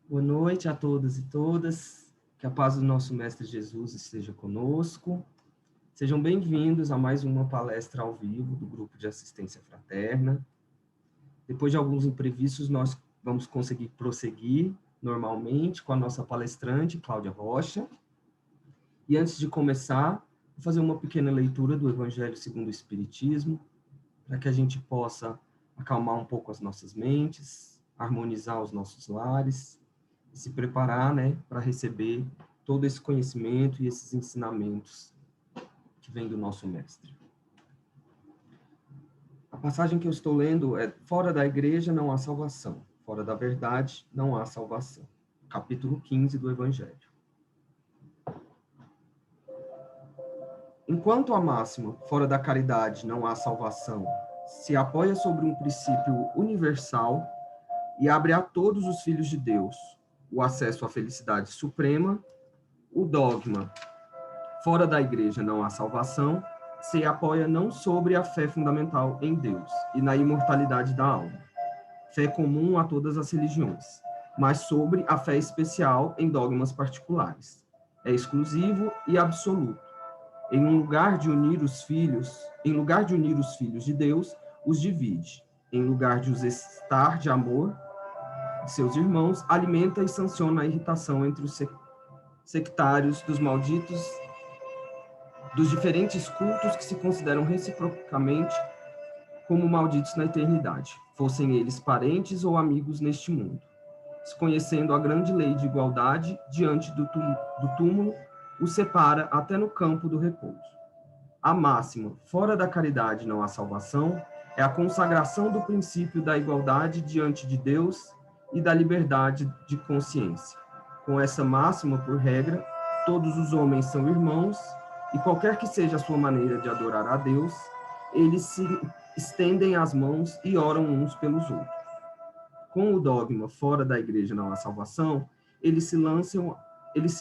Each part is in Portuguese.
Boa noite a todos e todas. Que a paz do nosso Mestre Jesus esteja conosco. Sejam bem-vindos a mais uma palestra ao vivo do Grupo de Assistência Fraterna. Depois de alguns imprevistos, nós vamos conseguir prosseguir normalmente com a nossa palestrante, Cláudia Rocha. E antes de começar, vou fazer uma pequena leitura do Evangelho segundo o Espiritismo, para que a gente possa acalmar um pouco as nossas mentes, harmonizar os nossos lares, e se preparar, para receber todo esse conhecimento e esses ensinamentos que vem do nosso mestre. A passagem que eu estou lendo é: fora da igreja não há salvação, fora da verdade não há salvação. Capítulo 15 do Evangelho. Enquanto a máxima, fora da caridade não há salvação, se apoia sobre um princípio universal e abre a todos os filhos de Deus o acesso à felicidade suprema, o dogma fora da igreja não há salvação se apoia não sobre a fé fundamental em Deus e na imortalidade da alma, fé comum a todas as religiões, mas sobre a fé especial em dogmas particulares. É exclusivo e absoluto. Em lugar de unir os filhos de Deus, os divide. Em lugar de os estar de amor de seus irmãos, alimenta e sanciona a irritação entre os sectários dos malditos, dos diferentes cultos que se consideram reciprocamente como malditos na eternidade, fossem eles parentes ou amigos neste mundo. Desconhecendo a grande lei de igualdade, diante do túmulo, os separa até no campo do repouso. A máxima, fora da caridade não há salvação, é a consagração do princípio da igualdade diante de Deus e da liberdade de consciência. Com essa máxima por regra, todos os homens são irmãos, e qualquer que seja a sua maneira de adorar a Deus, eles se estendem as mãos e oram uns pelos outros. Com o dogma fora da igreja não há salvação, eles se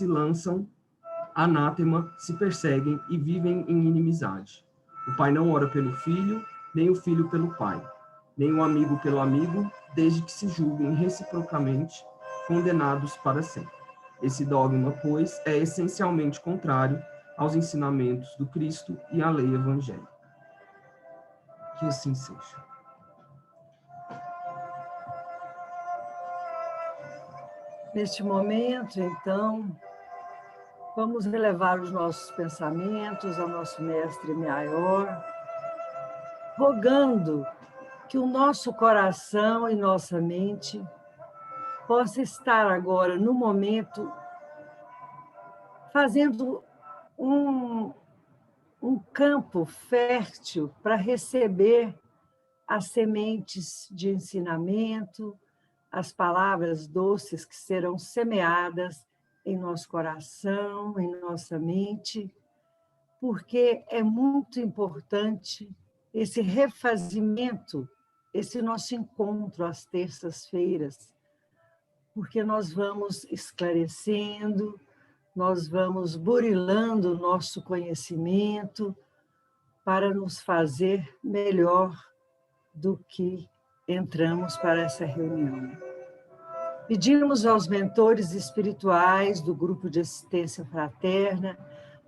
lançam anátema, se perseguem e vivem em inimizade. O pai não ora pelo filho, nem o filho pelo pai, nem o amigo pelo amigo, desde que se julguem reciprocamente condenados para sempre. Esse dogma, pois, é essencialmente contrário aos ensinamentos do Cristo e à lei evangélica. Que assim seja. Neste momento, então, vamos elevar os nossos pensamentos ao nosso Mestre Maior, rogando que o nosso coração e nossa mente possa estar agora, no momento, fazendo um campo fértil para receber as sementes de ensinamento, as palavras doces que serão semeadas em nosso coração, em nossa mente, porque é muito importante esse refazimento, esse nosso encontro às terças-feiras, porque nós vamos esclarecendo, nós vamos burilando o nosso conhecimento para nos fazer melhor do que entramos para essa reunião. Pedimos aos mentores espirituais do Grupo de Assistência Fraterna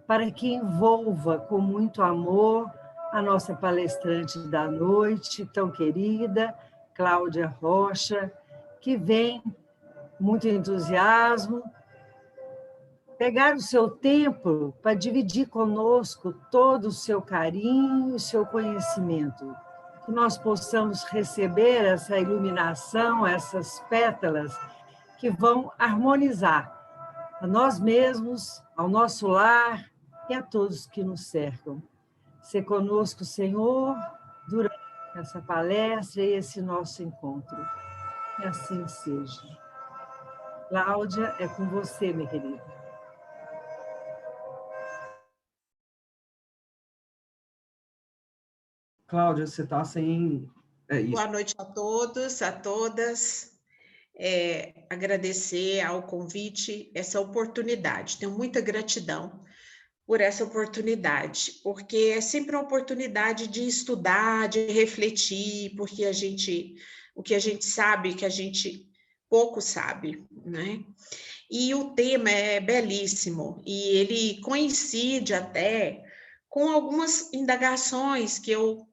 para que envolva com muito amor a nossa palestrante da noite, tão querida, Cláudia Rocha, que vem muito entusiasmo, pegar o seu tempo para dividir conosco todo o seu carinho e o seu conhecimento, que nós possamos receber essa iluminação, essas pétalas que vão harmonizar a nós mesmos, ao nosso lar e a todos que nos cercam. Se conosco, Senhor, durante essa palestra e esse nosso encontro. Que assim seja. Cláudia, é com você, minha querida. Cláudia, você está sem... Boa noite a todos, a todas. Agradecer ao convite, essa oportunidade. Tenho muita gratidão por essa oportunidade, porque é sempre uma oportunidade de estudar, de refletir, porque o que a gente sabe, que a gente pouco sabe, né? E o tema é belíssimo, e ele coincide até com algumas indagações que eu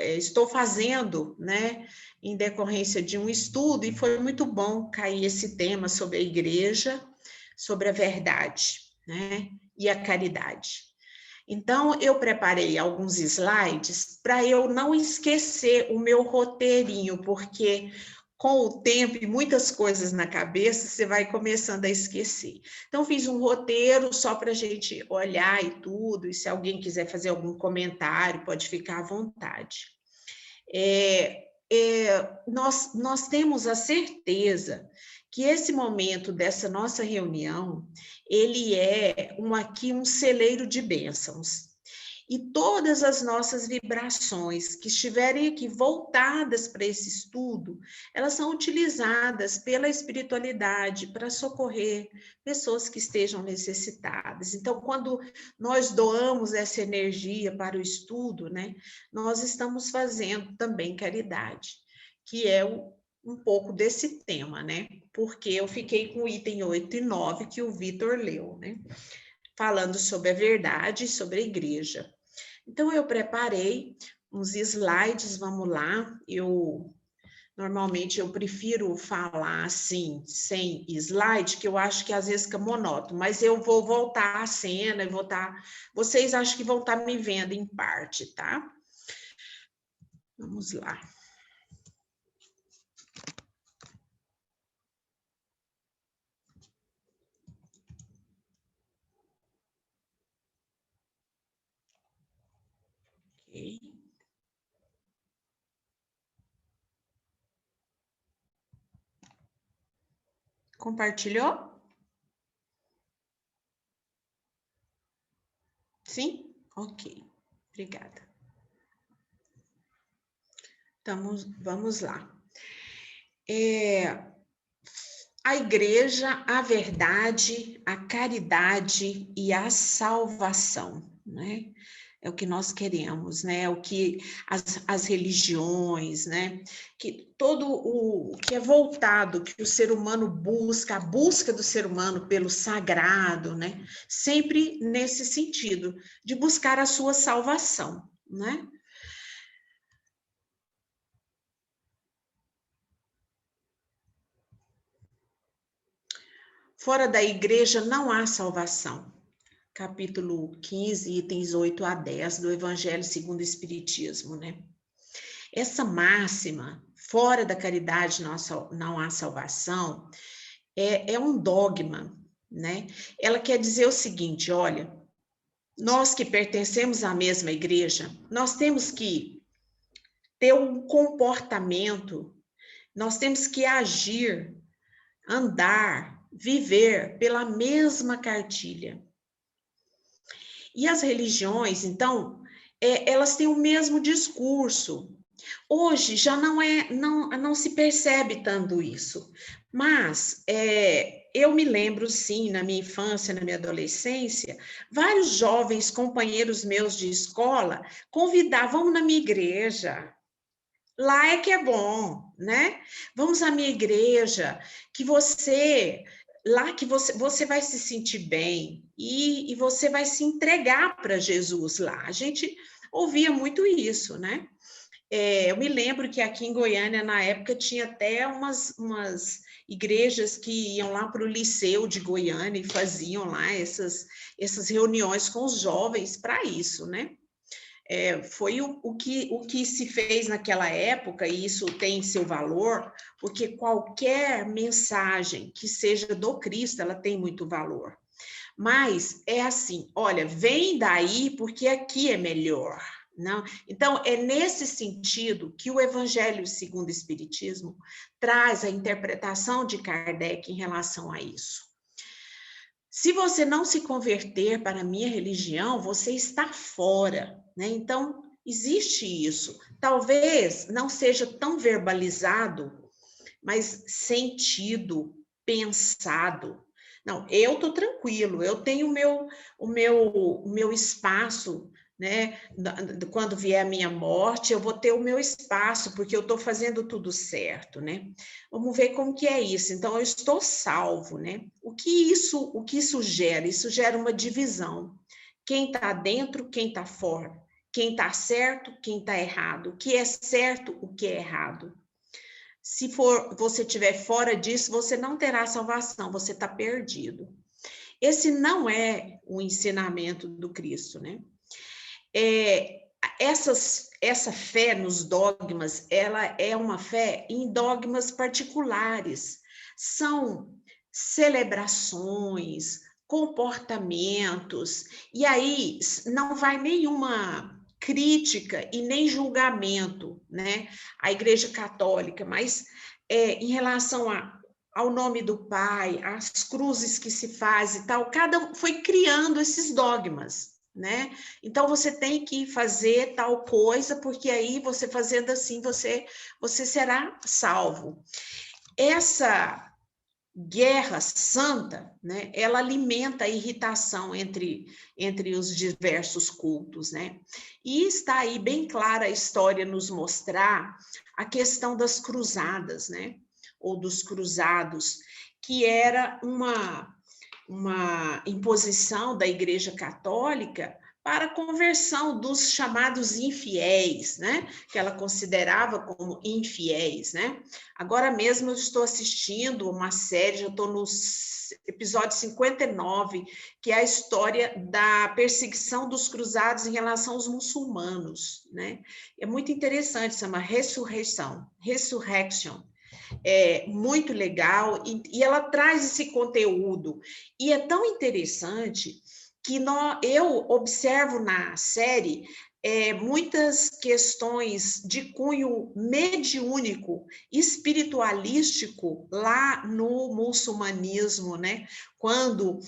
estou fazendo, né, em decorrência de um estudo, e foi muito bom cair esse tema sobre a igreja, sobre a verdade, né, e a caridade. Então, eu preparei alguns slides para eu não esquecer o meu roteirinho, porque com o tempo e muitas coisas na cabeça, você vai começando a esquecer. Então, fiz um roteiro só para a gente olhar e tudo, e se alguém quiser fazer algum comentário, pode ficar à vontade. Nós temos a certeza que esse momento dessa nossa reunião, ele é aqui um celeiro de bênçãos. E todas as nossas vibrações que estiverem aqui voltadas para esse estudo, elas são utilizadas pela espiritualidade para socorrer pessoas que estejam necessitadas. Então, quando nós doamos essa energia para o estudo, né, nós estamos fazendo também caridade, que é um pouco desse tema, né? Porque eu fiquei com o item 8 e 9 que o Vitor leu, né? Falando sobre a verdade e sobre a igreja. Então, eu preparei uns slides, vamos lá. Normalmente, eu prefiro falar assim, sem slide, que eu acho que às vezes fica monótono, mas eu vou voltar à cena e vocês acham que vão estar me vendo em parte, tá? Vamos lá. Compartilhou? Sim? Ok. Obrigada. Vamos lá. A igreja, a verdade, a caridade e a salvação, né? É o que nós queremos, né? É o que as religiões, né? Que todo o que é voltado, que o ser humano busca, a busca do ser humano pelo sagrado, né? Sempre nesse sentido, de buscar a sua salvação, né? Fora da igreja não há salvação. Capítulo 15, itens 8 a 10 do Evangelho segundo o Espiritismo, né? Essa máxima, fora da caridade não há salvação, é um dogma, né? Ela quer dizer o seguinte, olha, nós que pertencemos à mesma igreja, nós temos que ter um comportamento, nós temos que agir, andar, viver pela mesma cartilha. E as religiões, então, elas têm o mesmo discurso. Hoje já não se percebe tanto isso, mas eu me lembro, sim, na minha infância, na minha adolescência, vários jovens companheiros meus de escola convidavam, vamos na minha igreja, lá é que é bom, né? Vamos à minha igreja, lá que você vai se sentir bem e você vai se entregar para Jesus lá. A gente ouvia muito isso, né? Eu me lembro que aqui em Goiânia, na época, tinha até umas igrejas que iam lá para o Liceu de Goiânia e faziam lá essas reuniões com os jovens para isso, né? Foi o que se fez naquela época, e isso tem seu valor, porque qualquer mensagem que seja do Cristo, ela tem muito valor. Mas é assim, olha, vem daí porque aqui é melhor. Não? Então, é nesse sentido que o Evangelho segundo o Espiritismo traz a interpretação de Kardec em relação a isso. Se você não se converter para a minha religião, você está fora, né? Então, existe isso. Talvez não seja tão verbalizado, mas sentido, pensado. Não, eu estou tranquilo, eu tenho o meu espaço né? Quando vier a minha morte, eu vou ter o meu espaço, porque eu estou fazendo tudo certo, né? Vamos ver como que é isso. Então, eu estou salvo, né? O que isso gera? Isso gera uma divisão. Quem está dentro, quem está fora. Quem está certo, quem está errado. O que é certo, o que é errado. Se você estiver fora disso, você não terá salvação, você está perdido. Esse não é o ensinamento do Cristo, né? Essa fé nos dogmas, ela é uma fé em dogmas particulares. São celebrações, comportamentos, e aí não vai nenhuma crítica e nem julgamento, né? A Igreja Católica, mas em relação ao nome do Pai, às cruzes que se faz e tal, cada um foi criando esses dogmas, né? Então você tem que fazer tal coisa, porque aí você fazendo assim, você será salvo. Essa guerra santa, né, ela alimenta a irritação entre os diversos cultos, né? E está aí bem clara a história nos mostrar a questão das cruzadas, né? Ou dos cruzados, que era uma imposição da Igreja Católica para a conversão dos chamados infiéis, né? Que ela considerava como infiéis, né? Agora mesmo eu estou assistindo uma série, já estou no episódio 59, que é a história da perseguição dos cruzados em relação aos muçulmanos, né? É muito interessante, se chama Resurrection. É muito legal, e ela traz esse conteúdo. E é tão interessante que eu observo na série muitas questões de cunho mediúnico, espiritualístico, lá no muçulmanismo, né? Quando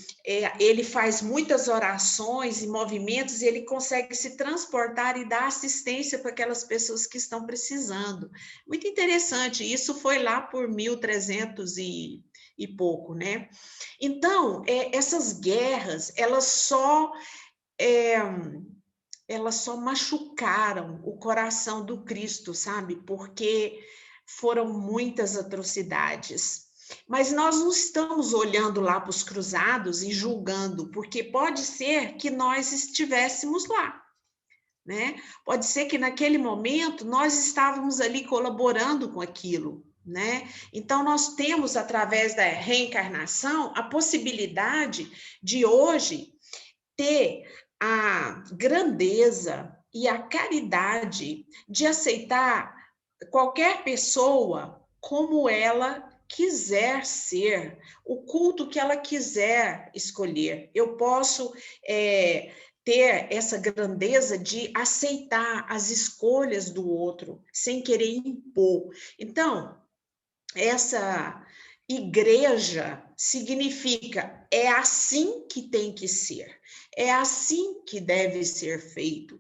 ele faz muitas orações e movimentos, ele consegue se transportar e dar assistência para aquelas pessoas que estão precisando. Muito interessante, isso foi lá por 1300 e pouco, né? Então, essas guerras, elas só machucaram o coração do Cristo, sabe? Porque foram muitas atrocidades. Mas nós não estamos olhando lá para os cruzados e julgando, porque pode ser que nós estivéssemos lá, né? Pode ser que naquele momento nós estávamos ali colaborando com aquilo, né? Então nós temos, através da reencarnação, a possibilidade de hoje ter a grandeza e a caridade de aceitar qualquer pessoa como ela quiser ser, o culto que ela quiser escolher. Eu posso ter essa grandeza de aceitar as escolhas do outro, sem querer impor. Então, essa igreja significa é assim que tem que ser, é assim que deve ser feito.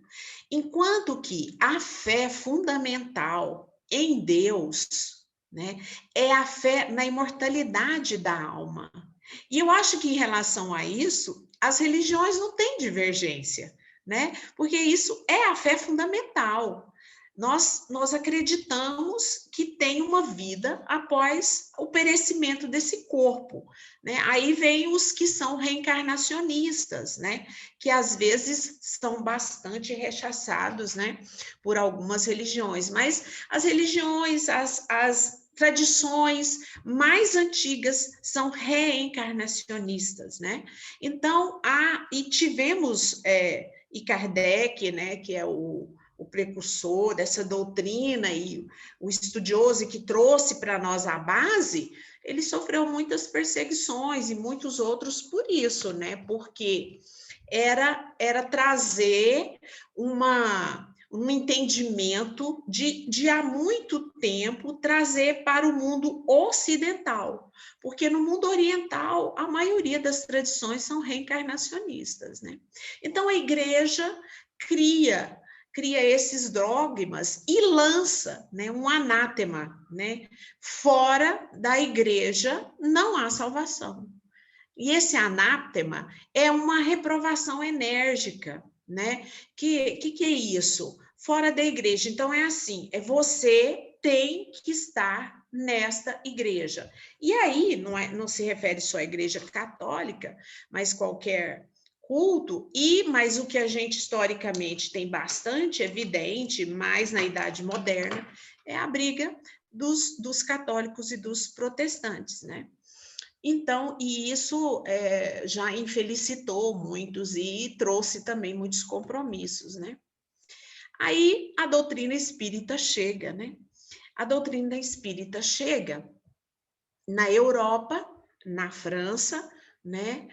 Enquanto que a fé fundamental em Deus, né, é a fé na imortalidade da alma. E eu acho que em relação a isso, as religiões não têm divergência, né? Porque isso é a fé fundamental. Nós acreditamos que tem uma vida após o perecimento desse corpo, né? Aí vem os que são reencarnacionistas, né? Que às vezes são bastante rechaçados, né? Por algumas religiões, mas as religiões, as tradições mais antigas são reencarnacionistas, né? Então, tivemos, e Kardec, né? Que é o precursor dessa doutrina e o estudioso que trouxe para nós a base, ele sofreu muitas perseguições e muitos outros por isso, né? Porque era trazer um entendimento de há muito tempo trazer para o mundo ocidental, porque no mundo oriental a maioria das tradições são reencarnacionistas, né? Então a igreja cria esses dogmas e lança, né, um anátema, né? Fora da igreja não há salvação. E esse anátema é uma reprovação enérgica, né? Que é isso? Fora da igreja. Então, é assim, você tem que estar nesta igreja. E aí, não se refere só à igreja católica, mas qualquer culto, mas o que a gente historicamente tem bastante evidente, mais na Idade Moderna, é a briga dos católicos e dos protestantes, né? Então, e isso já infelicitou muitos e trouxe também muitos compromissos, né? Aí a doutrina espírita chega, né? A doutrina espírita chega na Europa, na França, né?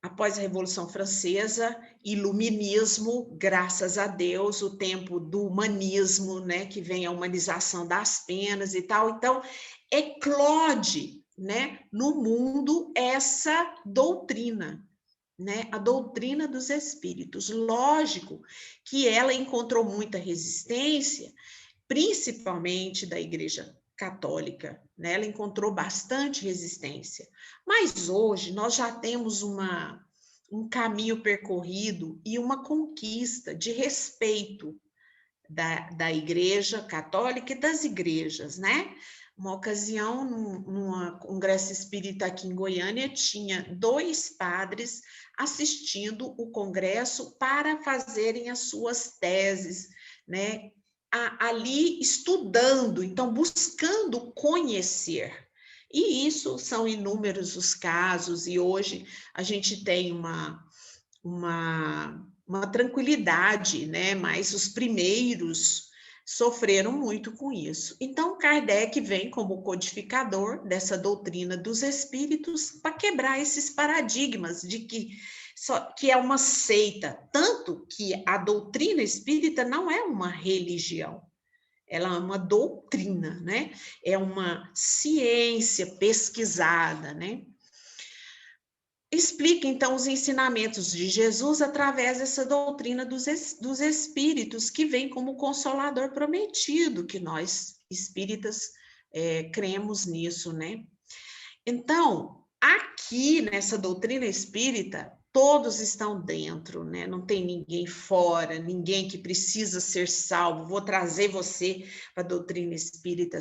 Após a Revolução Francesa, iluminismo, graças a Deus, o tempo do humanismo, né? Que vem a humanização das penas e tal. Então, eclode, né? No mundo essa doutrina, né? A doutrina dos espíritos. Lógico que ela encontrou muita resistência, principalmente da Igreja Católica, né? Ela encontrou bastante resistência. Mas hoje nós já temos um caminho percorrido e uma conquista de respeito da Igreja Católica e das igrejas, né? Uma ocasião, num congresso espírita aqui em Goiânia, tinha 2 padres assistindo o congresso para fazerem as suas teses, né? Ali estudando, então buscando conhecer. E isso são inúmeros os casos, e hoje a gente tem uma tranquilidade, né? Mas os primeiros sofreram muito com isso. Então, Kardec vem como codificador dessa doutrina dos espíritos para quebrar esses paradigmas de que é uma seita, tanto que a doutrina espírita não é uma religião, ela é uma doutrina, né? É uma ciência pesquisada, né? Explica, então, os ensinamentos de Jesus através dessa doutrina dos espíritos, que vem como consolador prometido, que nós, espíritas, cremos nisso, né? Então, aqui, nessa doutrina espírita, todos estão dentro, né? Não tem ninguém fora, ninguém que precisa ser salvo. Vou trazer você para a doutrina espírita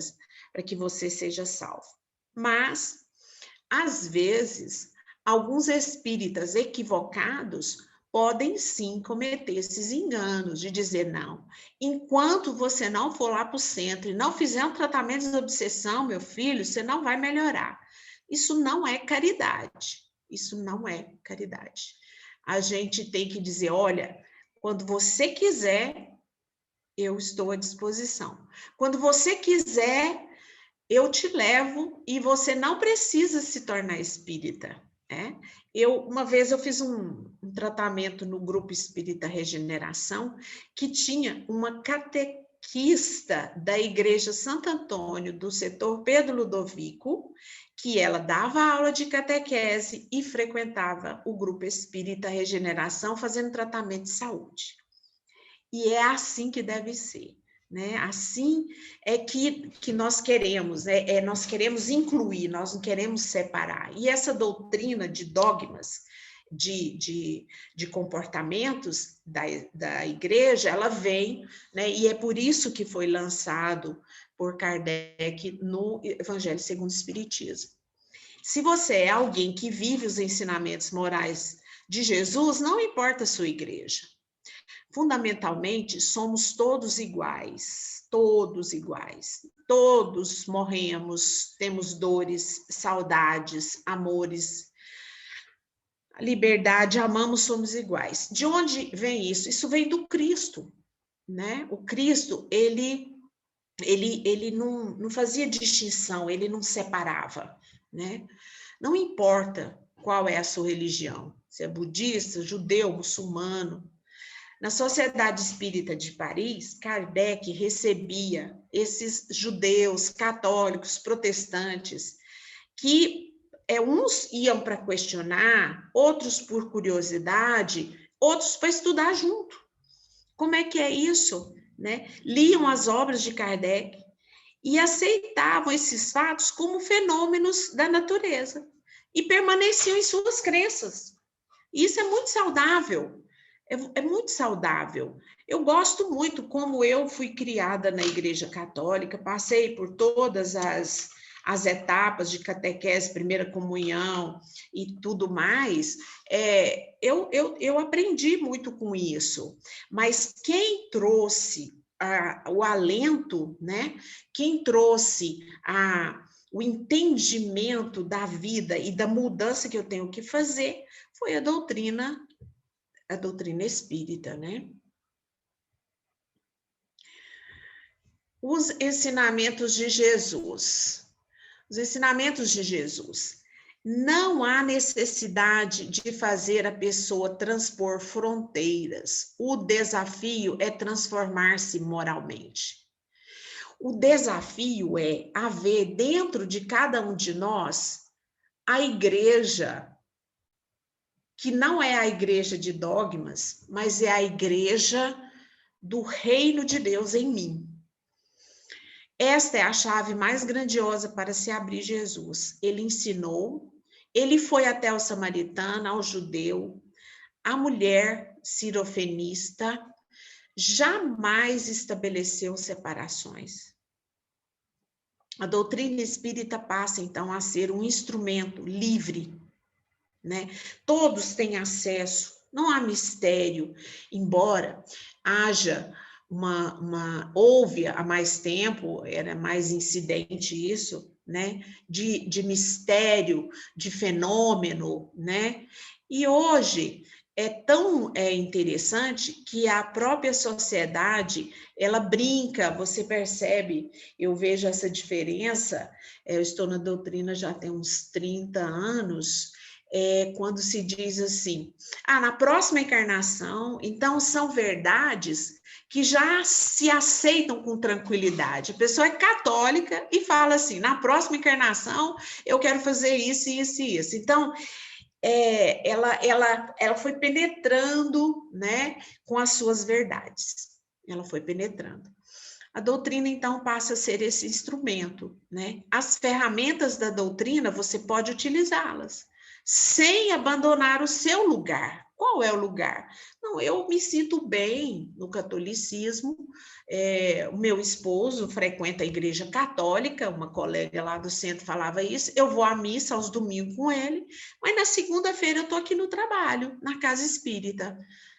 para que você seja salvo. Mas, às vezes, alguns espíritas equivocados podem sim cometer esses enganos de dizer não. Enquanto você não for lá para o centro e não fizer um tratamento de obsessão, meu filho, você não vai melhorar. Isso não é caridade. Isso não é caridade. A gente tem que dizer, olha, quando você quiser, eu estou à disposição. Quando você quiser, eu te levo e você não precisa se tornar espírita. Uma vez eu fiz um tratamento no Grupo Espírita Regeneração, que tinha uma catequista da Igreja Santo Antônio, do setor Pedro Ludovico, que ela dava aula de catequese e frequentava o Grupo Espírita Regeneração, fazendo tratamento de saúde. E é assim que deve ser. Né? Assim é que nós queremos, nós queremos incluir, nós não queremos separar. E essa doutrina de dogmas, de comportamentos da igreja, ela vem, né? E é por isso que foi lançado por Kardec no Evangelho segundo o Espiritismo. Se você é alguém que vive os ensinamentos morais de Jesus, não importa a sua igreja. Fundamentalmente, somos todos iguais, todos iguais. Todos morremos, temos dores, saudades, amores, liberdade, amamos, somos iguais. De onde vem isso? Isso vem do Cristo, né? O Cristo, ele não fazia distinção, ele não separava, né? Não importa qual é a sua religião, se é budista, judeu, muçulmano. Na Sociedade Espírita de Paris, Kardec recebia esses judeus, católicos, protestantes, que uns iam para questionar, outros por curiosidade, outros para estudar junto. Como é que é isso? Né? Liam as obras de Kardec e aceitavam esses fatos como fenômenos da natureza e permaneciam em suas crenças. E isso é muito saudável. É muito saudável. Eu gosto muito, como eu fui criada na Igreja Católica, passei por todas as etapas de catequese, primeira comunhão e tudo mais, eu aprendi muito com isso. Mas quem trouxe o alento, né? Quem trouxe o entendimento da vida e da mudança que eu tenho que fazer foi a doutrina espírita, né? Os ensinamentos de Jesus. Os ensinamentos de Jesus. Não há necessidade de fazer a pessoa transpor fronteiras. O desafio é transformar-se moralmente. O desafio é haver dentro de cada um de nós a igreja, que não é a igreja de dogmas, mas é a igreja do reino de Deus em mim. Esta é a chave mais grandiosa para se abrir Jesus. Ele ensinou, ele foi até o samaritano, ao judeu, a mulher sirofenista, jamais estabeleceu separações. A doutrina espírita passa, então, a ser um instrumento livre, né? Todos têm acesso, não há mistério, embora haja houve há mais tempo, era mais incidente isso, né? De mistério, de fenômeno, né? E hoje é tão interessante que a própria sociedade, ela brinca, você percebe, eu vejo essa diferença, eu estou na doutrina já tem uns 30 anos, quando se diz assim, na próxima encarnação, então são verdades que já se aceitam com tranquilidade. A pessoa é católica e fala assim, na próxima encarnação eu quero fazer isso, isso e isso. Então, ela foi penetrando, né, com as suas verdades. Ela foi penetrando. A doutrina, então, passa a ser esse instrumento, né? As ferramentas da doutrina, você pode utilizá-las, sem abandonar o seu lugar. Qual é o lugar? Não, eu me sinto bem no catolicismo, o meu esposo frequenta a igreja católica, uma colega lá do centro falava isso, eu vou à missa aos domingos com ele, mas na segunda-feira eu estou aqui no trabalho, na casa espírita.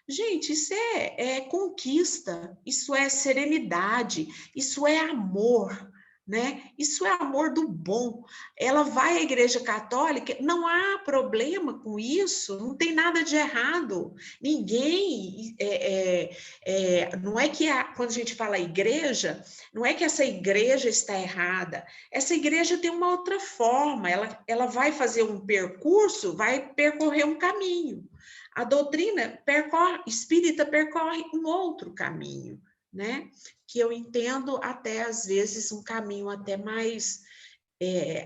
Gente, isso é conquista, isso é serenidade, isso é amor, né? Isso é amor do bom. Ela vai à igreja católica, não há problema com isso, não tem nada de errado. Ninguém, não é que quando a gente fala igreja, não é que essa igreja está errada. Essa igreja tem uma outra forma, ela vai fazer um percurso, vai percorrer um caminho. A doutrina espírita percorre um outro caminho, né? Que eu entendo até, às vezes, um caminho até mais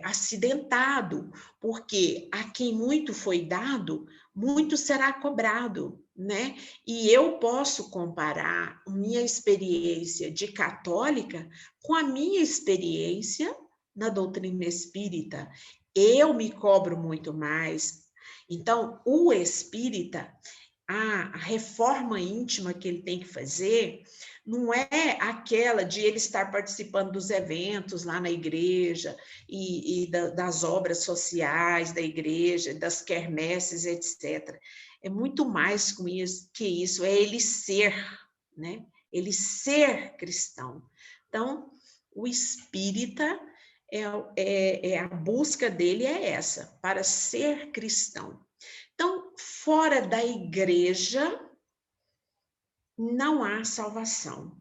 acidentado, porque a quem muito foi dado, muito será cobrado, né? E eu posso comparar minha experiência de católica com a minha experiência na doutrina espírita. Eu me cobro muito mais. Então, o espírita, a reforma íntima que ele tem que fazer, não é aquela de ele estar participando dos eventos lá na igreja e das obras sociais da igreja, das quermesses, etc. É muito mais que isso, é ele ser, né? Ele ser cristão. Então, o espírita, a busca dele é essa, para ser cristão. Então, fora da igreja, não há salvação.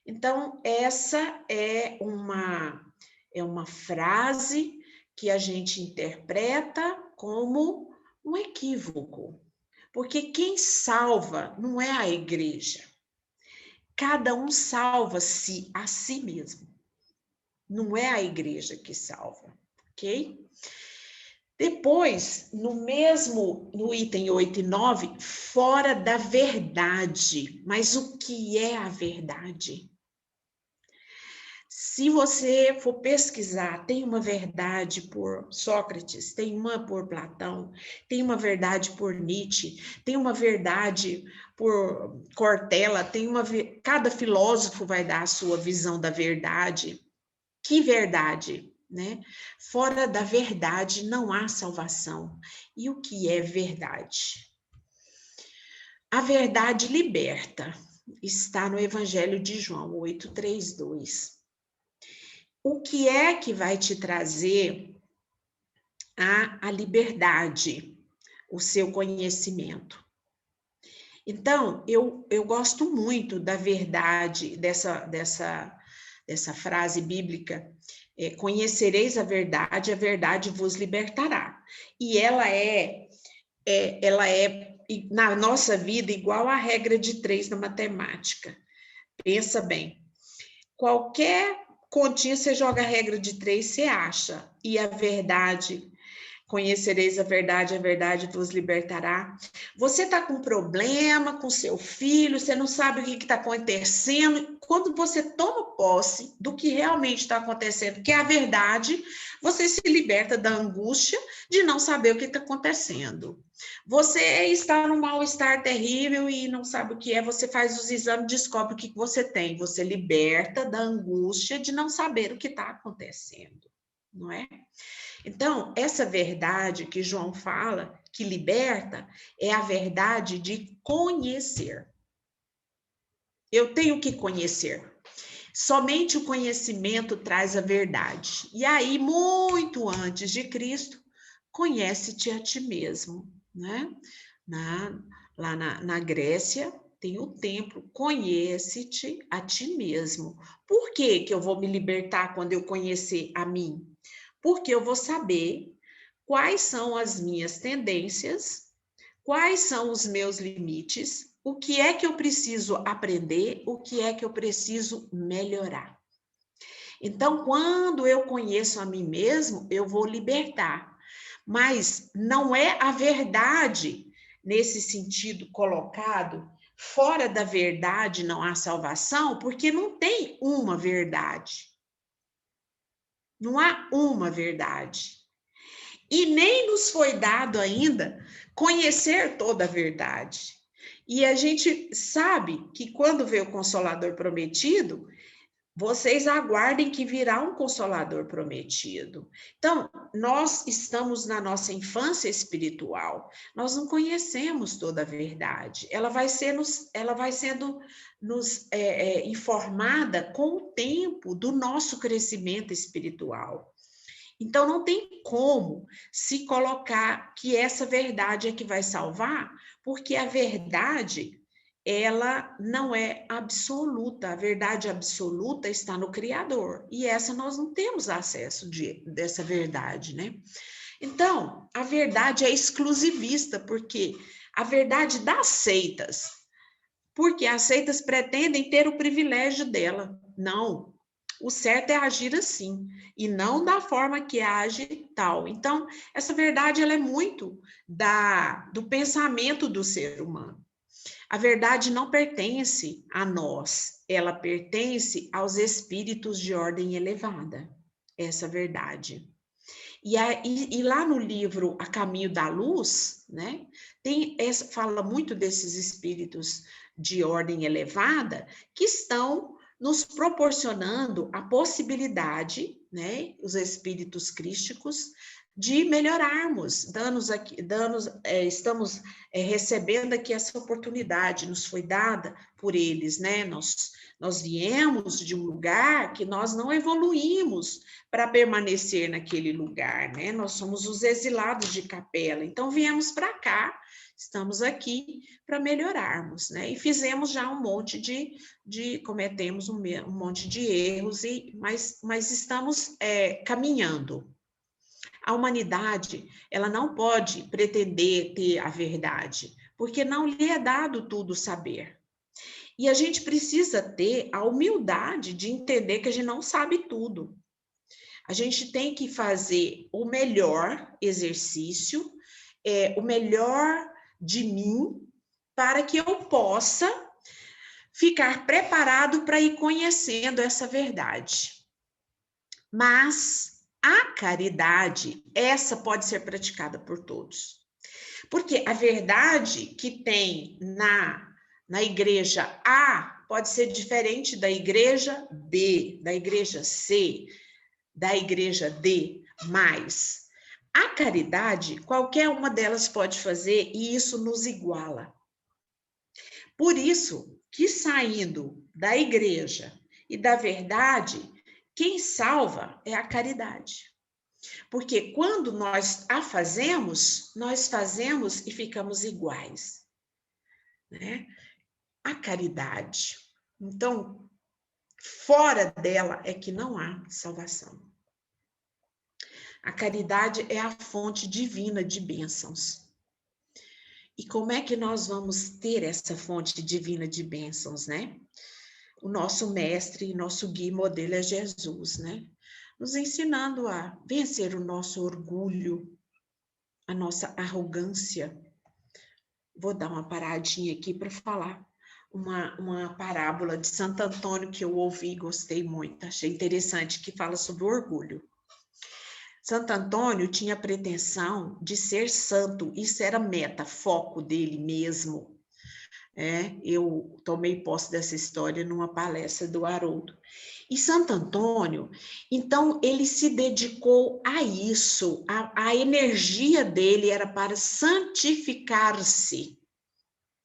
Então, essa é uma frase que a gente interpreta como um equívoco, porque quem salva não é a igreja. Cada um salva-se a si mesmo. Não é a igreja que salva, ok? Depois, no item 8 e 9, fora da verdade. Mas o que é a verdade? Se você for pesquisar, tem uma verdade por Sócrates, tem uma por Platão, tem uma verdade por Nietzsche, tem uma verdade por Cortella, cada filósofo vai dar a sua visão da verdade. Que verdade, né? Fora da verdade não há salvação. E o que é verdade? A verdade liberta. Está no Evangelho de João 8:32. O que é que vai te trazer a liberdade, o seu conhecimento? Então, eu gosto muito da verdade, dessa frase bíblica, conhecereis a verdade vos libertará. E ela é, na nossa vida, igual a regra de 3 na matemática. Pensa bem, qualquer continha, você joga a regra de 3, você acha. E a verdade, conhecereis a verdade vos libertará. Você está com problema com seu filho, você não sabe o que está acontecendo. Quando você toma posse do que realmente está acontecendo, que é a verdade, você se liberta da angústia de não saber o que está acontecendo. Você está num mal-estar terrível e não sabe o que é, você faz os exames, descobre o que você tem. Você liberta da angústia de não saber o que está acontecendo, não é? Então, essa verdade que João fala, que liberta, é a verdade de conhecer. Eu tenho que conhecer. Somente o conhecimento traz a verdade. E aí, muito antes de Cristo, conhece-te a ti mesmo, né? Lá na Grécia, tem o templo, conhece-te a ti mesmo. Por que eu vou me libertar quando eu conhecer a mim? Porque eu vou saber quais são as minhas tendências, quais são os meus limites, o que é que eu preciso aprender, o que é que eu preciso melhorar. Então, quando eu conheço a mim mesmo, eu vou libertar. Mas não é a verdade nesse sentido colocado, fora da verdade não há salvação, porque não tem uma verdade. Não há uma verdade. E nem nos foi dado ainda conhecer toda a verdade. E a gente sabe que quando vê o Consolador prometido, vocês aguardem que virá um Consolador prometido. Então, nós estamos na nossa infância espiritual, nós não conhecemos toda a verdade. Ela vai sendo informada com o tempo do nosso crescimento espiritual. Então, não tem como se colocar que essa verdade é que vai salvar, porque a verdade, ela não é absoluta. A verdade absoluta está no Criador. E essa nós não temos acesso dessa verdade, né? Então, a verdade é exclusivista, porque a verdade das seitas, porque as seitas pretendem ter o privilégio dela. Não. O certo é agir assim, e não da forma que age tal. Então, essa verdade ela é muito do pensamento do ser humano. A verdade não pertence a nós, ela pertence aos espíritos de ordem elevada, essa verdade. E lá no livro A Caminho da Luz, né, fala muito desses espíritos de ordem elevada que estão nos proporcionando a possibilidade, né, os espíritos crísticos, de melhorarmos, estamos recebendo aqui essa oportunidade, nos foi dada por eles, né, nós viemos de um lugar que nós não evoluímos para permanecer naquele lugar, né, nós somos os exilados de Capela, então viemos para cá, estamos aqui para melhorarmos, né? E fizemos já um monte cometemos um monte de erros, mas estamos caminhando. A humanidade, ela não pode pretender ter a verdade, porque não lhe é dado tudo saber. E a gente precisa ter a humildade de entender que a gente não sabe tudo. A gente tem que fazer o melhor exercício, o melhor de mim, para que eu possa ficar preparado para ir conhecendo essa verdade. Mas a caridade, essa pode ser praticada por todos. Porque a verdade que tem na igreja A pode ser diferente da igreja B, da igreja C, da igreja D, mas a caridade, qualquer uma delas pode fazer e isso nos iguala. Por isso que saindo da igreja e da verdade, quem salva é a caridade. Porque quando nós nós fazemos e ficamos iguais, né? A caridade. Então, fora dela é que não há salvação. A caridade é a fonte divina de bênçãos. E como é que nós vamos ter essa fonte divina de bênçãos, né? O nosso mestre, nosso guia modelo é Jesus, né? Nos ensinando a vencer o nosso orgulho, a nossa arrogância. Vou dar uma paradinha aqui para falar uma parábola de Santo Antônio que eu ouvi e gostei muito, achei interessante, que fala sobre o orgulho. Santo Antônio tinha a pretensão de ser santo, isso era meta, foco dele mesmo. Eu tomei posse dessa história numa palestra do Haroldo. E Santo Antônio, então, ele se dedicou a isso, a energia dele era para santificar-se.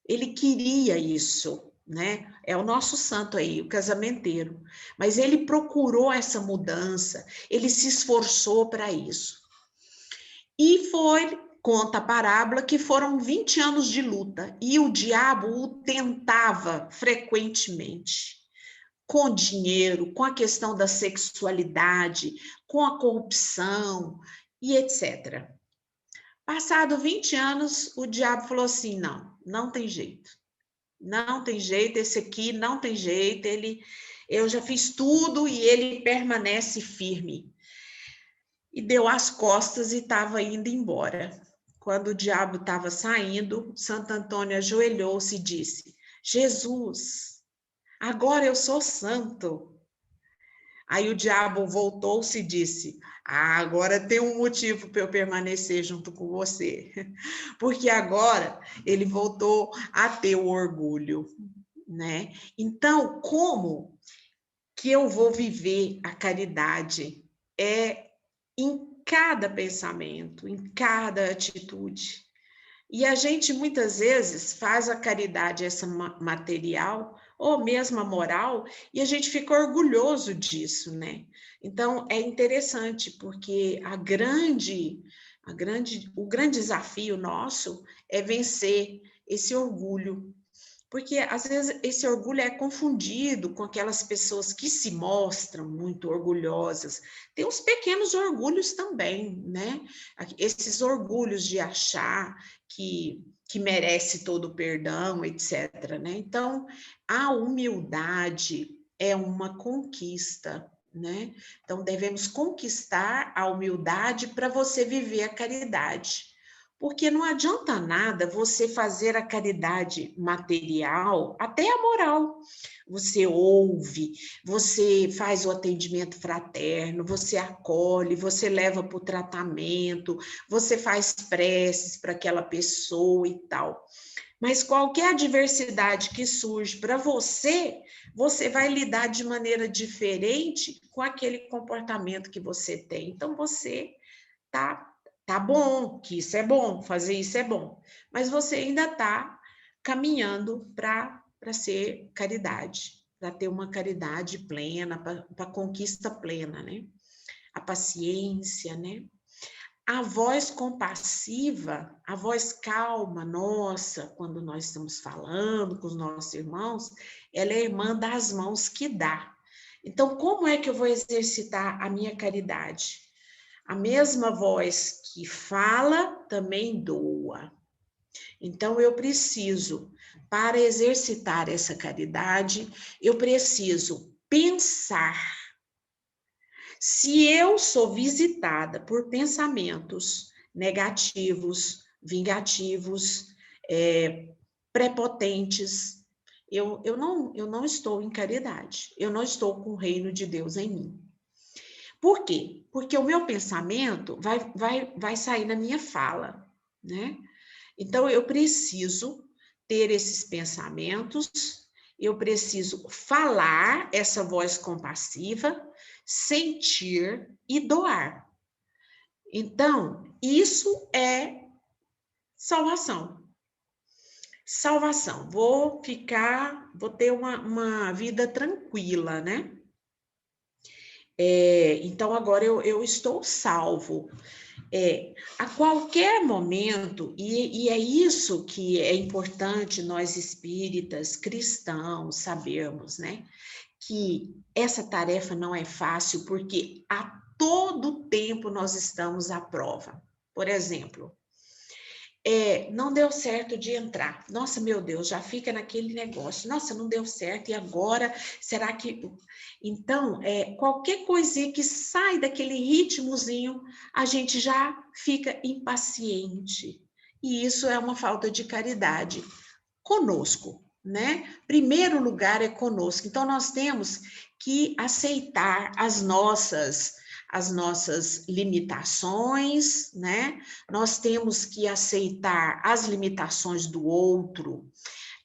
Ele queria isso, né? É o nosso santo aí, o casamenteiro. Mas ele procurou essa mudança, ele se esforçou para isso. E conta a parábola, que foram 20 anos de luta, e o diabo o tentava frequentemente, com dinheiro, com a questão da sexualidade, com a corrupção e etc. Passado 20 anos, o diabo falou assim, não tem jeito. Não tem jeito, esse aqui não tem jeito, eu já fiz tudo e ele permanece firme. E deu as costas e estava indo embora. Quando o diabo estava saindo, Santo Antônio ajoelhou-se e disse, Jesus, agora eu sou santo. Aí o diabo voltou-se e disse, agora tem um motivo para eu permanecer junto com você. Porque agora ele voltou a ter o orgulho, né? Então, como que eu vou viver a caridade? Em cada pensamento, em cada atitude. E a gente, muitas vezes, faz a caridade, essa material, ou mesmo a moral, e a gente fica orgulhoso disso, né? Então, é interessante, porque o grande desafio nosso é vencer esse orgulho. Porque, às vezes, esse orgulho é confundido com aquelas pessoas que se mostram muito orgulhosas. Tem os pequenos orgulhos também, né? Esses orgulhos de achar que merece todo o perdão, etc., né? Então, a humildade é uma conquista, né? Então, devemos conquistar a humildade para você viver a caridade. Porque não adianta nada você fazer a caridade material, até a moral. Você ouve, você faz o atendimento fraterno, você acolhe, você leva para o tratamento, você faz preces para aquela pessoa e tal. Mas qualquer adversidade que surge para você, você vai lidar de maneira diferente com aquele comportamento que você tem. Então, você tá bom, que isso é bom, fazer isso é bom, mas você ainda está caminhando para ser caridade, para ter uma caridade plena, para conquista plena, né? A paciência, né? A voz compassiva, a voz calma nossa, quando nós estamos falando com os nossos irmãos, ela é irmã das mãos que dá. Então, como é que eu vou exercitar a minha caridade? A mesma voz que fala também doa. Então, eu preciso, para exercitar essa caridade, eu preciso pensar. Se eu sou visitada por pensamentos negativos, vingativos, prepotentes, eu não estou em caridade, eu não estou com o reino de Deus em mim. Por quê? Porque o meu pensamento vai sair na minha fala, né? Então, eu preciso ter esses pensamentos, eu preciso falar essa voz compassiva, sentir e doar. Então, isso é salvação. Salvação. Vou ter uma vida tranquila, né? Então, agora eu estou salvo. A qualquer momento, e é isso que é importante nós espíritas, cristãos, sabermos, né? Que essa tarefa não é fácil, porque a todo tempo nós estamos à prova. Por exemplo, não deu certo de entrar. Nossa, meu Deus, já fica naquele negócio. Nossa, não deu certo, e agora? Será que... Então, qualquer coisinha que sai daquele ritmozinho, a gente já fica impaciente. E isso é uma falta de caridade conosco, né? Primeiro lugar é conosco. Então, nós temos que aceitar as nossas limitações, né? Nós temos que aceitar as limitações do outro,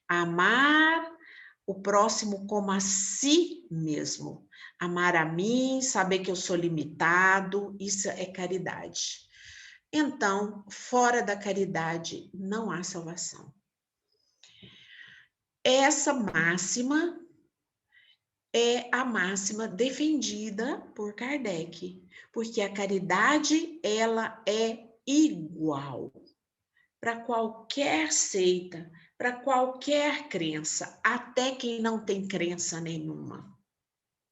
amar o próximo como a si mesmo. Amar a mim, saber que eu sou limitado, isso é caridade. Então, fora da caridade, não há salvação. Essa máxima é a máxima defendida por Kardec, porque a caridade, ela é igual para qualquer seita, para qualquer crença, até quem não tem crença nenhuma.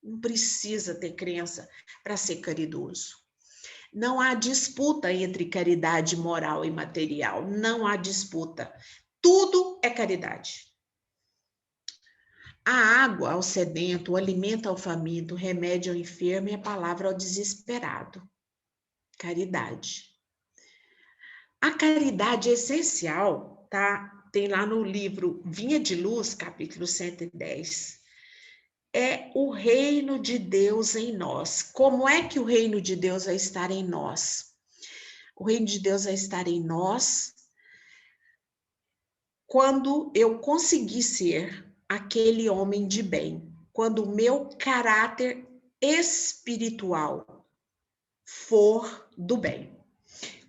Não precisa ter crença para ser caridoso. Não há disputa entre caridade moral e material, não há disputa. Tudo é caridade. A água ao sedento, o alimento ao faminto, o remédio ao enfermo e a palavra ao desesperado. Caridade. A caridade essencial, tá? Tem lá no livro Vinha de Luz, capítulo 110. É o reino de Deus em nós. Como é que o reino de Deus vai estar em nós? O reino de Deus vai estar em nós quando eu conseguir ser aquele homem de bem, quando o meu caráter espiritual for do bem.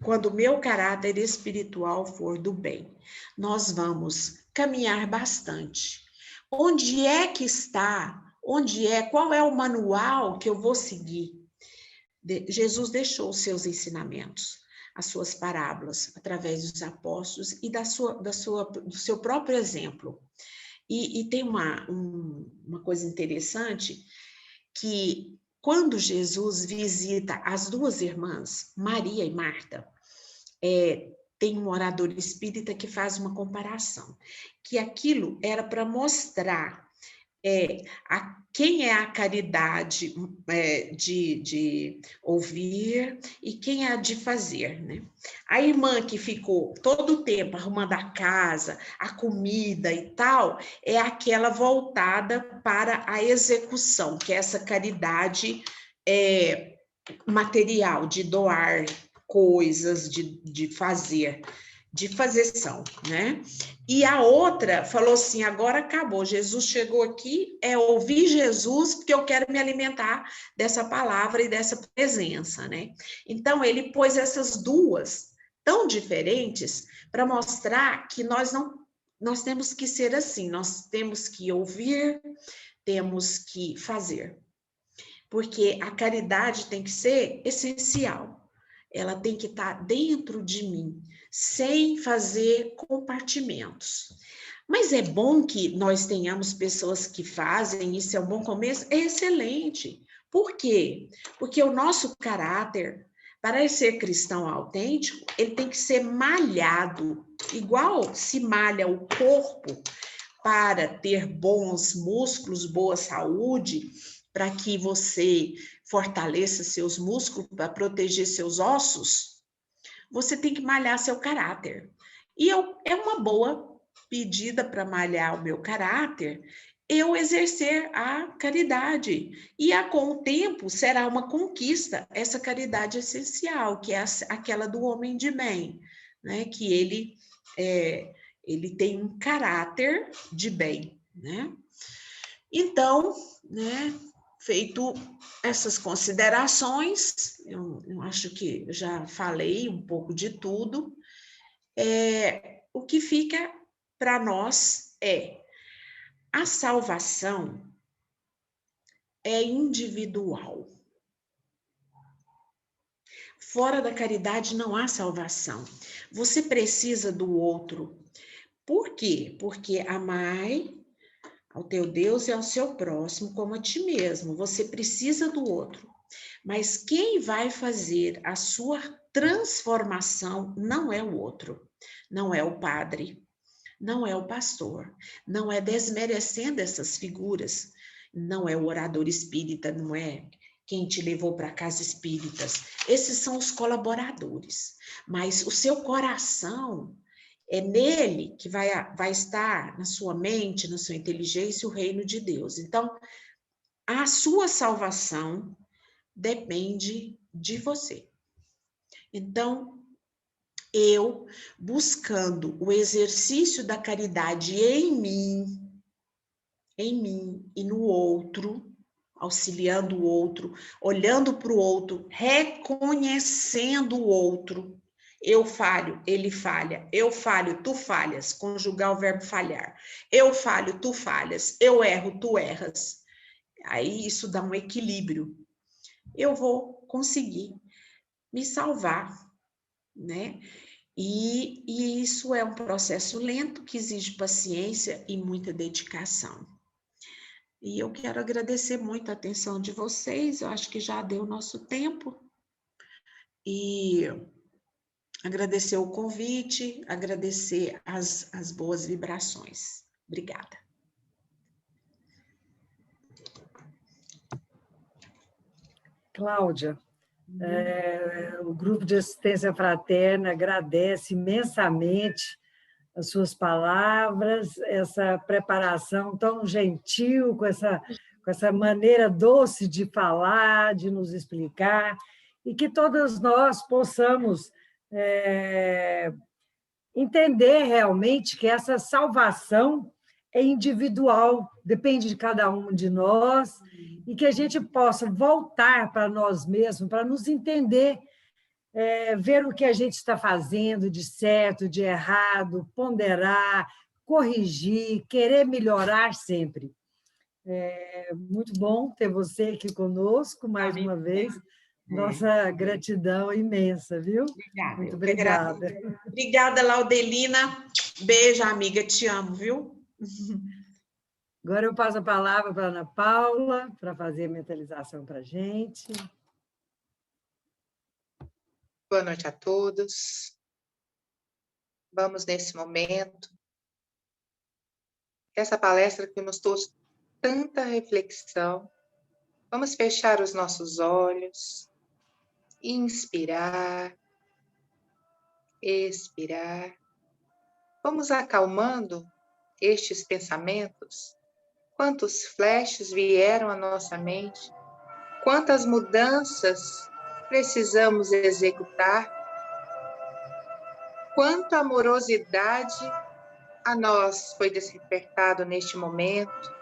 Quando o meu caráter espiritual for do bem, nós vamos caminhar bastante. Onde é que está? Qual é o manual que eu vou seguir? Jesus deixou os seus ensinamentos, as suas parábolas, através dos apóstolos e do seu próprio exemplo. E tem uma coisa interessante, que quando Jesus visita as duas irmãs, Maria e Marta, tem um orador espírita que faz uma comparação, que aquilo era para mostrar quem é a caridade de ouvir e quem é a de fazer, né? A irmã que ficou todo o tempo arrumando a casa, a comida e tal, é aquela voltada para a execução, que é essa caridade material, de doar coisas, de fazer são, né? E a outra falou assim, agora acabou, Jesus chegou aqui, ouvir Jesus, porque eu quero me alimentar dessa palavra e dessa presença, né? Então, ele pôs essas duas tão diferentes para mostrar que nós temos que ser assim, nós temos que ouvir, temos que fazer. Porque a caridade tem que ser essencial, ela tem que estar dentro de mim, sem fazer compartimentos. Mas é bom que nós tenhamos pessoas que fazem, isso é um bom começo, é excelente. Por quê? Porque o nosso caráter, para ser cristão autêntico, ele tem que ser malhado, igual se malha o corpo para ter bons músculos, boa saúde, para que você fortaleça seus músculos, para proteger seus ossos, você tem que malhar seu caráter. E é uma boa pedida para malhar o meu caráter, eu exercer a caridade. E com o tempo será uma conquista, essa caridade essencial, que é aquela do homem de bem, né? Que ele tem um caráter de bem, né? Então, né, feito essas considerações, eu acho que já falei um pouco de tudo, o que fica para nós é a salvação é individual. Fora da caridade não há salvação. Você precisa do outro. Por quê? Porque amai ao teu Deus e ao seu próximo como a ti mesmo. Você precisa do outro. Mas quem vai fazer a sua transformação não é o outro, não é o padre, não é o pastor, não é desmerecendo essas figuras, não é o orador espírita, não é quem te levou para casa espíritas. Esses são os colaboradores. Mas o seu coração, é nele que vai estar, na sua mente, na sua inteligência, o reino de Deus. Então, a sua salvação depende de você. Então, eu buscando o exercício da caridade em mim e no outro, auxiliando o outro, olhando para o outro, reconhecendo o outro. Eu falho, ele falha. Eu falho, tu falhas. Conjugar o verbo falhar. Eu falho, tu falhas. Eu erro, tu erras. Aí isso dá um equilíbrio. Eu vou conseguir me salvar, né? E isso é um processo lento que exige paciência e muita dedicação. E eu quero agradecer muito a atenção de vocês, eu acho que já deu o nosso tempo. E agradecer o convite, agradecer as boas vibrações. Obrigada. Cláudia, o Grupo de Assistência Fraterna agradece imensamente as suas palavras, essa preparação tão gentil, com essa maneira doce de falar, de nos explicar, e que todas nós possamos entender realmente que essa salvação é individual, depende de cada um de nós, e que a gente possa voltar para nós mesmos, para nos entender, ver o que a gente está fazendo de certo, de errado, ponderar, corrigir, querer melhorar sempre. É muito bom ter você aqui conosco, mais uma vez. Nossa gratidão imensa, viu? Obrigada. Muito obrigada. Obrigada, Laudelina. Beijo, amiga. Te amo, viu? Agora eu passo a palavra para a Ana Paula, para fazer a mentalização para a gente. Boa noite a todos. Vamos, nesse momento, essa palestra que nos trouxe tanta reflexão, vamos fechar os nossos olhos, inspirar, expirar. Vamos acalmando estes pensamentos. Quantos flashes vieram à nossa mente, quantas mudanças precisamos executar, quanta amorosidade a nós foi despertado neste momento,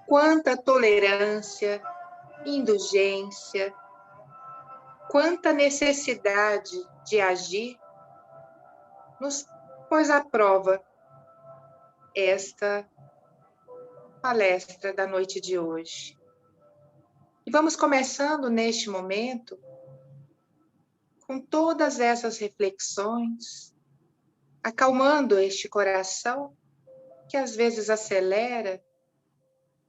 quanta tolerância, indulgência, quanta necessidade de agir nos pôs à prova esta palestra da noite de hoje. E vamos começando neste momento com todas essas reflexões, acalmando este coração que às vezes acelera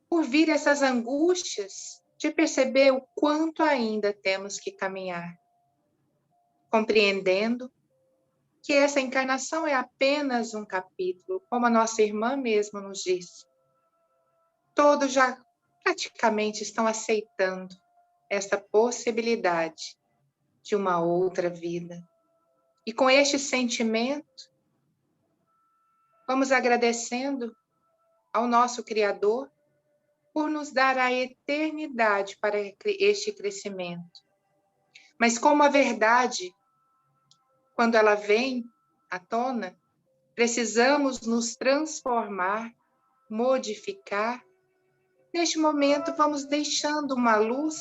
por vir essas angústias de perceber o quanto ainda temos que caminhar, compreendendo que essa encarnação é apenas um capítulo, como a nossa irmã mesmo nos disse. Todos já praticamente estão aceitando esta possibilidade de uma outra vida. E com este sentimento, vamos agradecendo ao nosso Criador por nos dar a eternidade para este crescimento. Mas como a verdade, quando ela vem à tona, precisamos nos transformar, modificar. Neste momento, vamos deixando uma luz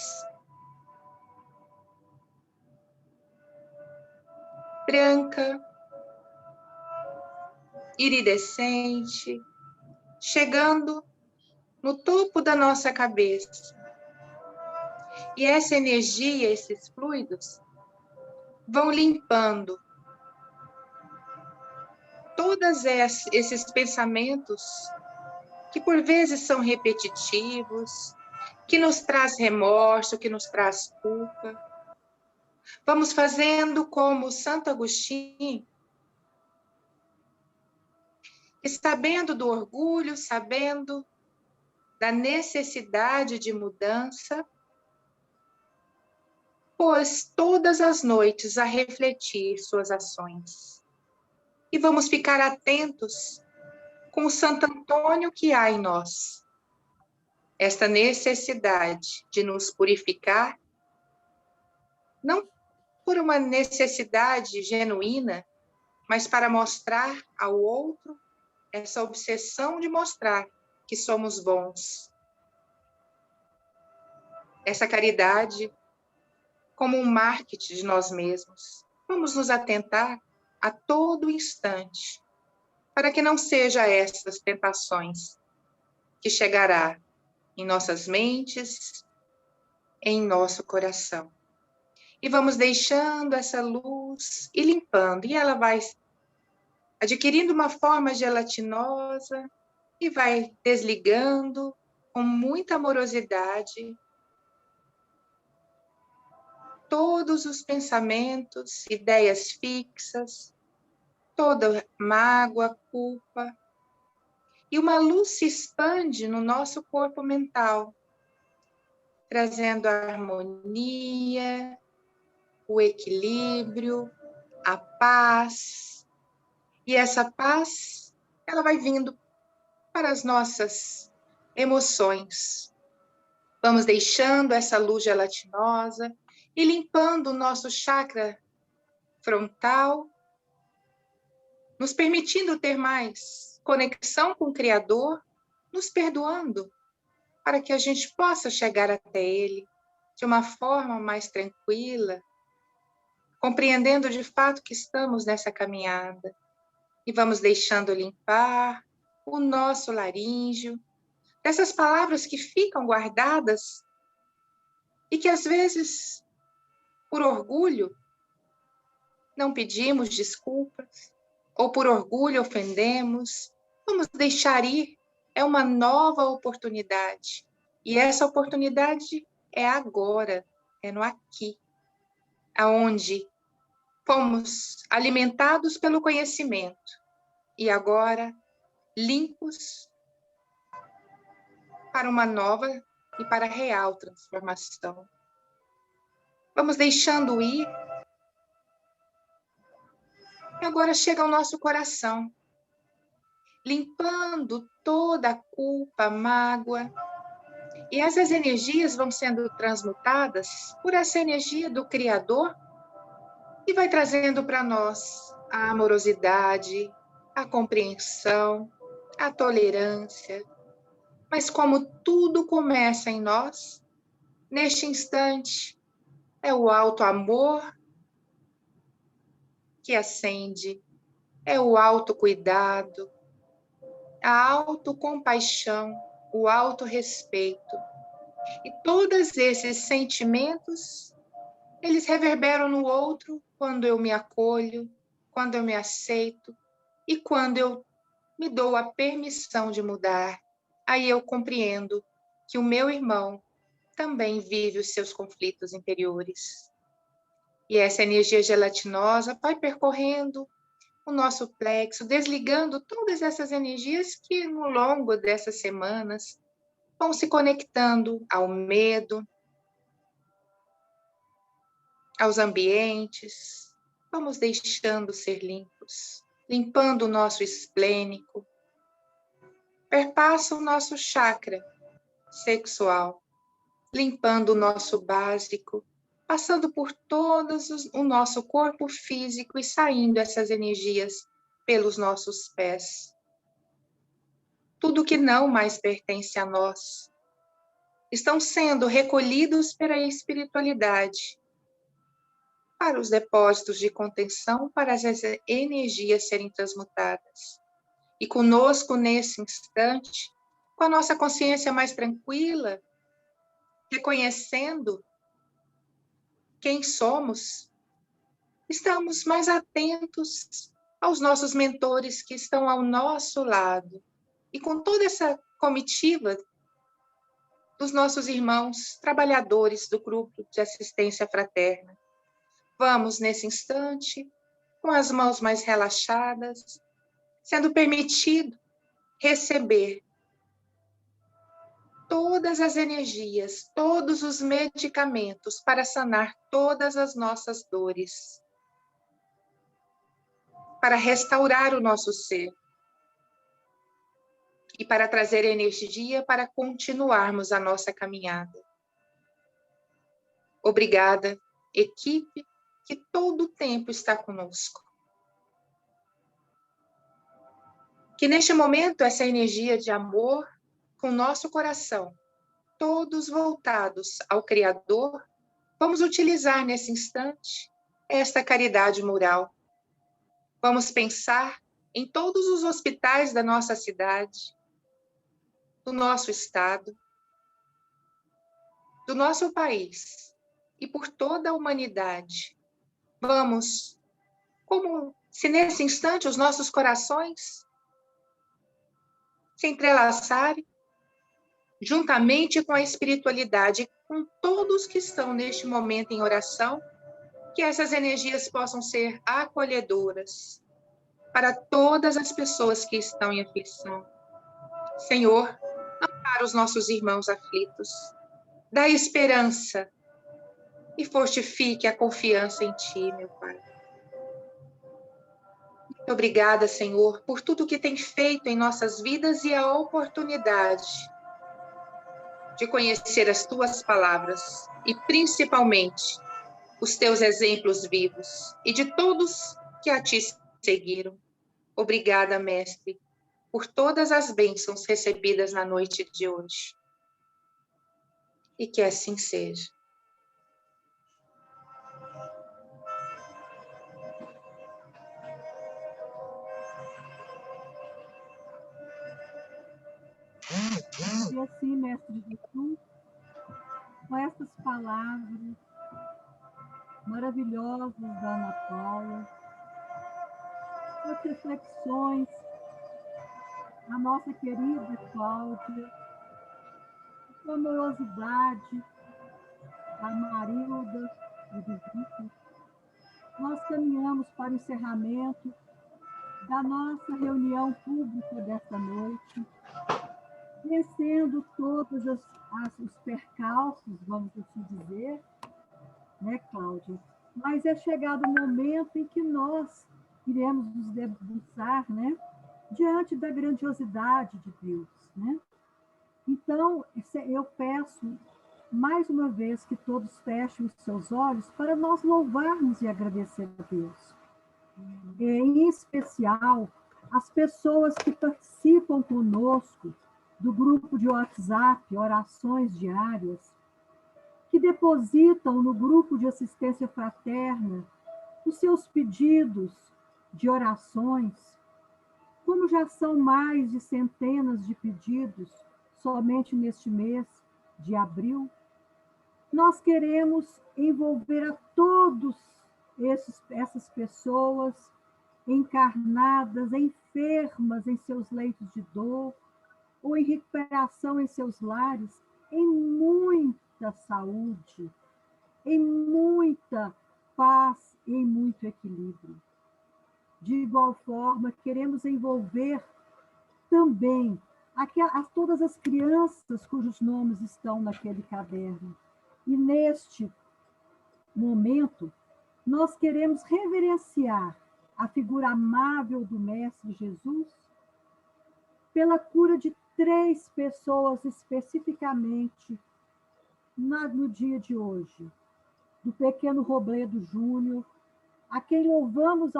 branca, iridescente, chegando no topo da nossa cabeça. E essa energia, esses fluidos, vão limpando todos esses pensamentos que por vezes são repetitivos, que nos traz remorso, que nos traz culpa. Vamos fazendo como Santo Agostinho, que sabendo do orgulho, sabendo da necessidade de mudança, pôs todas as noites a refletir suas ações. E vamos ficar atentos com o Santo Antônio que há em nós. Esta necessidade de nos purificar, não por uma necessidade genuína, mas para mostrar ao outro essa obsessão de mostrar que somos bons. Essa caridade como um marketing de nós mesmos. Vamos nos atentar a todo instante, para que não seja essas tentações que chegará em nossas mentes, em nosso coração. E vamos deixando essa luz e limpando, e ela vai adquirindo uma forma gelatinosa e vai desligando com muita amorosidade todos os pensamentos, ideias fixas, toda mágoa, culpa. E uma luz se expande no nosso corpo mental, trazendo a harmonia, o equilíbrio, a paz. E essa paz, ela vai vindo para as nossas emoções. Vamos deixando essa luz gelatinosa e limpando o nosso chakra frontal, nos permitindo ter mais conexão com o Criador, nos perdoando, para que a gente possa chegar até Ele de uma forma mais tranquila, compreendendo de fato que estamos nessa caminhada. E vamos deixando limpar o nosso laríngeo, dessas palavras que ficam guardadas e que às vezes, por orgulho, não pedimos desculpas, ou por orgulho ofendemos. Vamos deixar ir, é uma nova oportunidade. E essa oportunidade é agora, é no aqui, aonde fomos alimentados pelo conhecimento e agora limpos para uma nova e para real transformação. Vamos deixando ir. E agora chega ao nosso coração, limpando toda a culpa, a mágoa. E essas energias vão sendo transmutadas por essa energia do Criador e vai trazendo para nós a amorosidade, a compreensão, a tolerância. Mas como tudo começa em nós, neste instante, é o alto amor que acende, é o autocuidado, a autocompaixão, o autorrespeito. E todos esses sentimentos, eles reverberam no outro quando eu me acolho, quando eu me aceito e quando eu me dou a permissão de mudar. Aí eu compreendo que o meu irmão também vive os seus conflitos interiores. E essa energia gelatinosa vai percorrendo o nosso plexo, desligando todas essas energias que no longo dessas semanas vão se conectando ao medo, aos ambientes. Vamos deixando ser limpos, limpando o nosso esplênico. Perpassa o nosso chakra sexual, limpando o nosso básico, passando por o nosso corpo físico e saindo essas energias pelos nossos pés. Tudo que não mais pertence a nós estão sendo recolhidos pela espiritualidade para os depósitos de contenção, para as energias serem transmutadas. E conosco, nesse instante, com a nossa consciência mais tranquila, reconhecendo quem somos, estamos mais atentos aos nossos mentores que estão ao nosso lado. E com toda essa comitiva dos nossos irmãos trabalhadores do grupo de assistência fraterna, vamos, nesse instante, com as mãos mais relaxadas, sendo permitido receber todas as energias, todos os medicamentos para sanar todas as nossas dores, para restaurar o nosso ser e para trazer energia para continuarmos a nossa caminhada. Obrigada, equipe, que todo o tempo está conosco. Que neste momento essa energia de amor com nosso coração, todos voltados ao Criador, vamos utilizar nesse instante esta caridade moral. Vamos pensar em todos os hospitais da nossa cidade, do nosso estado, do nosso país e por toda a humanidade. Vamos, como se nesse instante os nossos corações se entrelaçarem juntamente com a espiritualidade, com todos que estão neste momento em oração, que essas energias possam ser acolhedoras para todas as pessoas que estão em aflição. Senhor, ampara os nossos irmãos aflitos, dá esperança e fortifique a confiança em Ti, meu Pai. Muito obrigada, Senhor, por tudo que tem feito em nossas vidas e a oportunidade de conhecer as Tuas palavras e, principalmente, os Teus exemplos vivos e de todos que a Ti seguiram. Obrigada, Mestre, por todas as bênçãos recebidas na noite de hoje. E que assim seja. E assim, Mestre Jesus, com essas palavras maravilhosas da Ana Paula, as reflexões, a nossa querida Cláudia, a amorosidade da Marilda e do Vitor, nós caminhamos para o encerramento da nossa reunião pública desta noite, vencendo todos os percalços, vamos assim dizer, né, Cláudia? Mas é chegado o momento em que nós iremos nos debruçar, né, diante da grandiosidade de Deus, né? Então, eu peço mais uma vez que todos fechem os seus olhos para nós louvarmos e agradecer a Deus. Em especial, as pessoas que participam conosco do grupo de WhatsApp, Orações Diárias, que depositam no grupo de assistência fraterna os seus pedidos de orações, como já são mais de centenas de pedidos somente neste mês de abril, nós queremos envolver a todos essas pessoas encarnadas, enfermas em seus leitos de dor, ou em recuperação em seus lares, em muita saúde, em muita paz e em muito equilíbrio. De igual forma, queremos envolver também todas as crianças cujos nomes estão naquele caderno. E neste momento, nós queremos reverenciar a figura amável do Mestre Jesus pela cura de 3 pessoas especificamente no dia de hoje. Do pequeno Robledo Júnior, a quem louvamos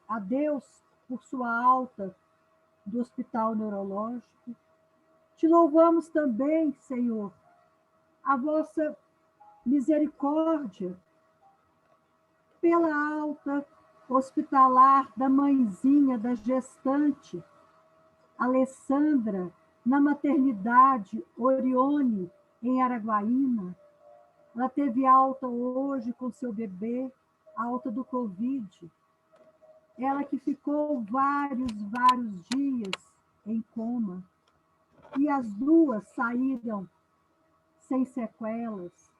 a Deus por sua alta do Hospital Neurológico. Te louvamos também, Senhor, a vossa misericórdia pela alta hospitalar da mãezinha, da gestante, Alessandra, na maternidade Orione, em Araguaína. Ela teve alta hoje com seu bebê, alta do Covid. Ela que ficou vários dias em coma. E as 2 saíram sem sequelas.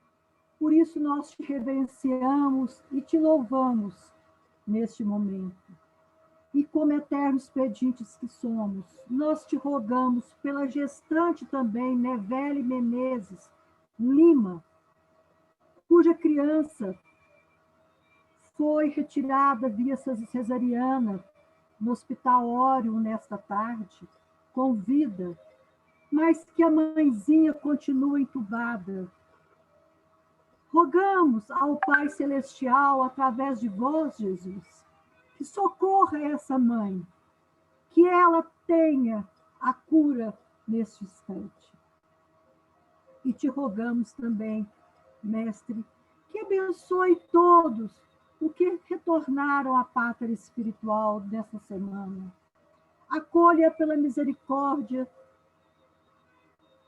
Por isso nós te reverenciamos e te louvamos neste momento. E como eternos pedintes que somos, nós te rogamos pela gestante também, Nevele Menezes Lima, cuja criança foi retirada via cesariana no Hospital Órion nesta tarde, com vida, mas que a mãezinha continua entubada. Rogamos ao Pai Celestial, através de vós, Jesus, que socorra essa mãe, que ela tenha a cura neste instante. E te rogamos também, Mestre, que abençoe todos os que retornaram à pátria espiritual dessa semana. Acolha pela misericórdia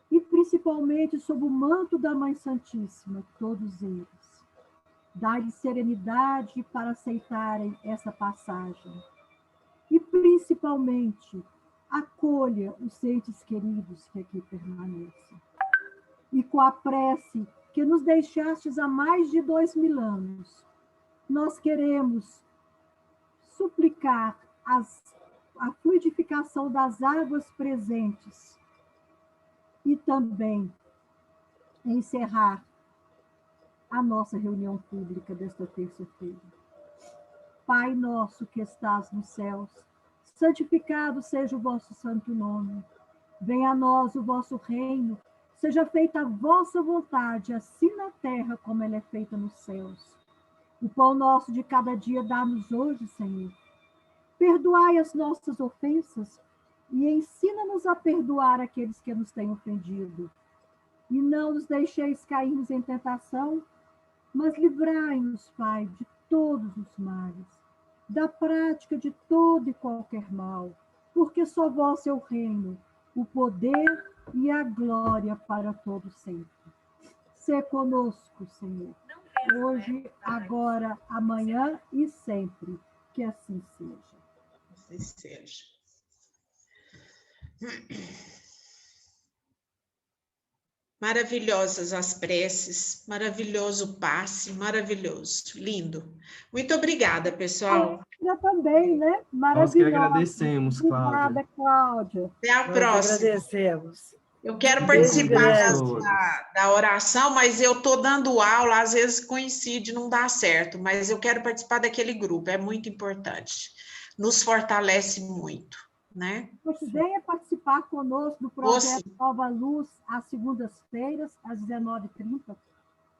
e principalmente sob o manto da Mãe Santíssima, todos eles. Dá-lhes serenidade para aceitarem essa passagem. E principalmente, acolha os entes queridos que aqui permanecem. E com a prece que nos deixastes há mais de 2000 anos, nós queremos suplicar a fluidificação das águas presentes e também encerrar a nossa reunião pública desta terça-feira. Pai nosso que estás nos céus, santificado seja o vosso santo nome. Venha a nós o vosso reino, seja feita a vossa vontade, assim na terra como ela é feita nos céus. O pão nosso de cada dia dá-nos hoje, Senhor. Perdoai as nossas ofensas e ensina-nos a perdoar aqueles que nos têm ofendido. E não nos deixeis cairmos em tentação, mas livrai-nos, Pai, de todos os males, da prática de todo e qualquer mal, porque só vós é o reino, o poder e a glória para todo sempre. Sê conosco, Senhor, hoje, agora, amanhã e sempre, que assim seja. Assim seja. Maravilhosas as preces, maravilhoso o passe, maravilhoso, lindo. Muito obrigada, pessoal. Eu também, né? Maravilhosa. Nós que agradecemos, Cláudia. Obrigada, Cláudia. Até a próxima. Agradecemos. Eu quero Beijo participar da oração, mas eu estou dando aula, às vezes coincide, não dá certo, mas eu quero participar daquele grupo, é muito importante. Nos fortalece muito, né? Você venha participar conosco do projeto Nova Luz, às segundas-feiras, às 19h30.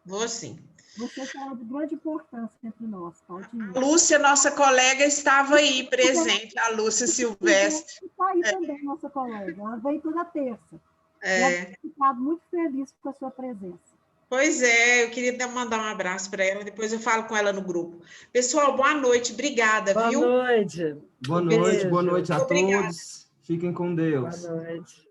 Vou sim. Você será de grande importância entre nós, Claudinha. A Lúcia, nossa colega, estava aí presente, a Lúcia Silvestre. Está aí também, nossa colega. Ela vem toda terça. É. Eu fico muito feliz com a sua presença. Pois é, eu queria mandar um abraço para ela, depois eu falo com ela no grupo. Pessoal, boa noite, obrigada, viu? Boa noite. Boa noite a todos. Fiquem com Deus. Boa noite.